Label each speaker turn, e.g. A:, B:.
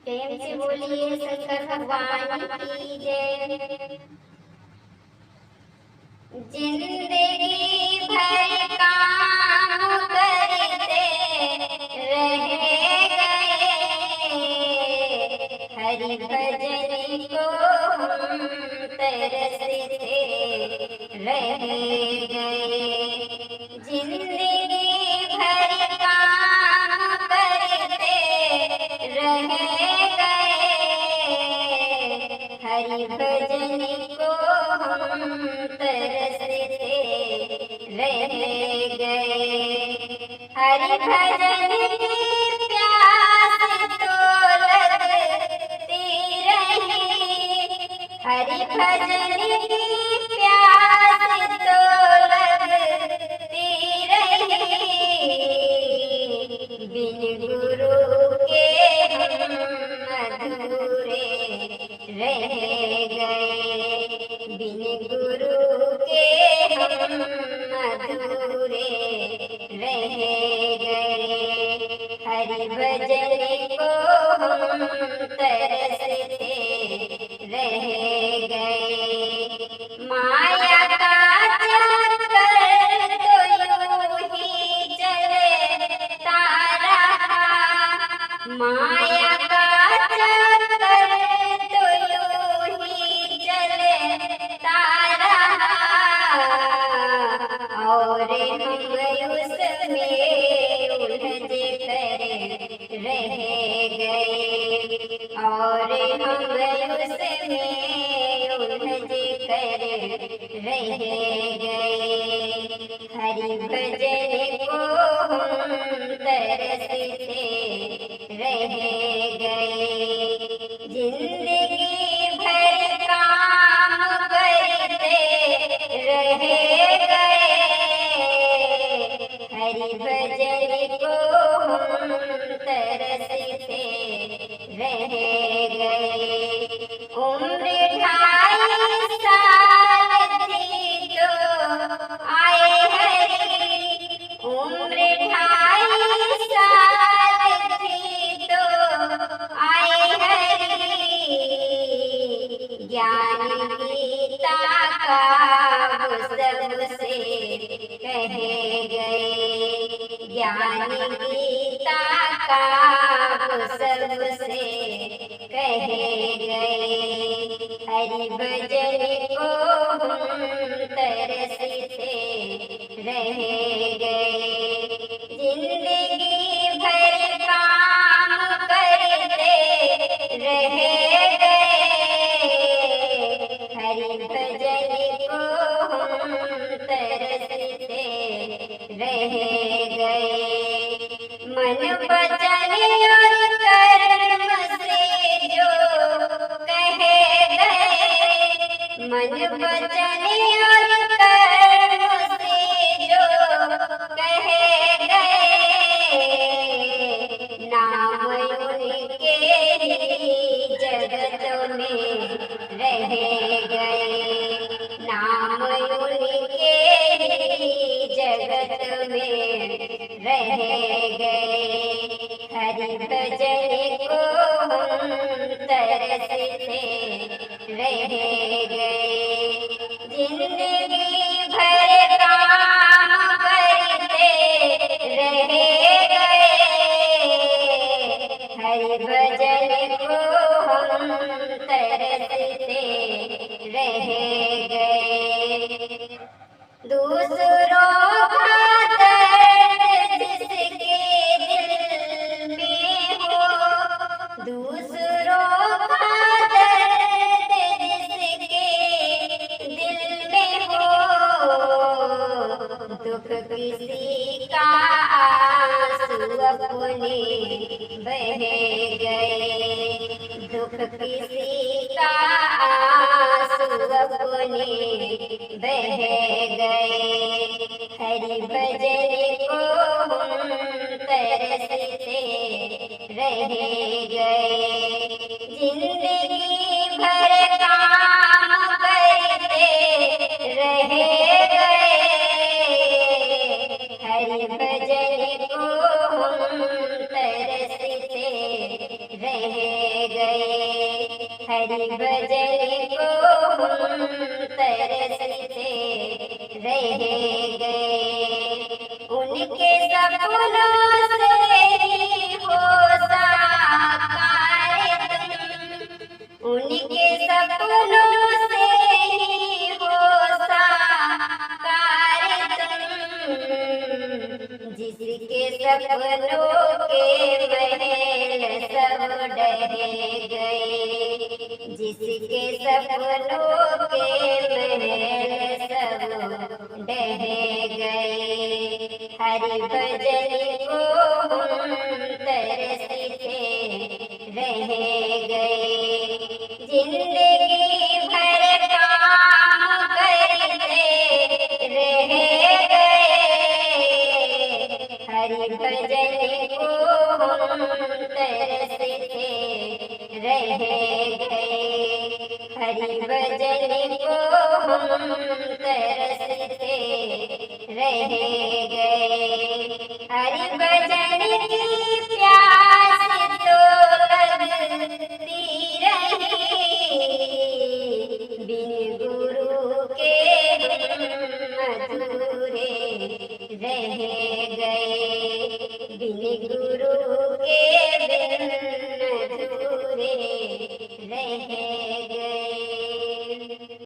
A: प्रेम से बोलिए शंकर भगवान की जय। जिंदगी भर काम करते रह गए, हरि भजन को हम तरसते रह गए। जिंदगी भर काम करते रह गए, हरि भजन को हम तरसते रह गए। हरि भजन की प्यास तो लगती रही, हरि भजन की प्यास तो लगती रही। बिन गुरु के हम अधूरे रह गए, बिन गुरु के हम अधूरे रह गए। हरि भजन को हम तरसते रह गए। माया का चक्कर तो यूं ही चलता रहा, माया का चक्कर तो यूं ही चलता रहा। और हम उसमें उलझ कर रह गए, और हम उसमें उलझ कर रह गए। हरि भजन को हम तरसते रह गए। जिंदगी भर काम करते रह गए, हरि भजन को हम तरसते रह गए। उम्र 28 साल थी तो आए हरि, उम्र 28 साल थी तो आए हरि। ज्ञान गीता का वो सबसे कह गए, ज्ञान गीता का वो सबसे कह गए। हरि भजन को हम तरसते रह गए। जिंदगी भर काम करते रह गए, हरि भजन को हम तरसते रह गए। मन वचन और कर्म से जो कह गए, मन वचन और कर्म से जो कह गए। नाम उनके ही जगत में रह गए, नाम उनके ही जगत में रह गए। हरि भजन को हम तरसते रह गए। जिंदगी भर काम करते रह गए, हरि भजन को हम तरसते रह गए। दूसरों का दर्द जिसके दिल में हो, दूसरों का दर्द जिसके दिल में हो, दुख किसी का आंसू अपने बह गए, दुख किसी का आंसू अपने बह गए। हरि भजन को हम तरसते रह गए। जिंदगी भर काम करते रह गए, हरि भजन को हम तरसते रह हरि भजन को हम तरसते रह गए। उनके सपनों से ही हो साकार तुम, उनके सपनों से ही हो साकार तुम, जिसके सपनों के महल सब ढह गए, जिसके सपनों के महल सब ढह गए। हरि भजन को हम तरसते रह गए। जिंदगी भर काम करते रह गए। हरि भजन को हम तरसते रह गए। हरि भजन को हम तरसते रह गए। हरि भजन की प्यास तो लगती रही, बिन गुरु के हम अधूरे रह गए, बिन गुरु के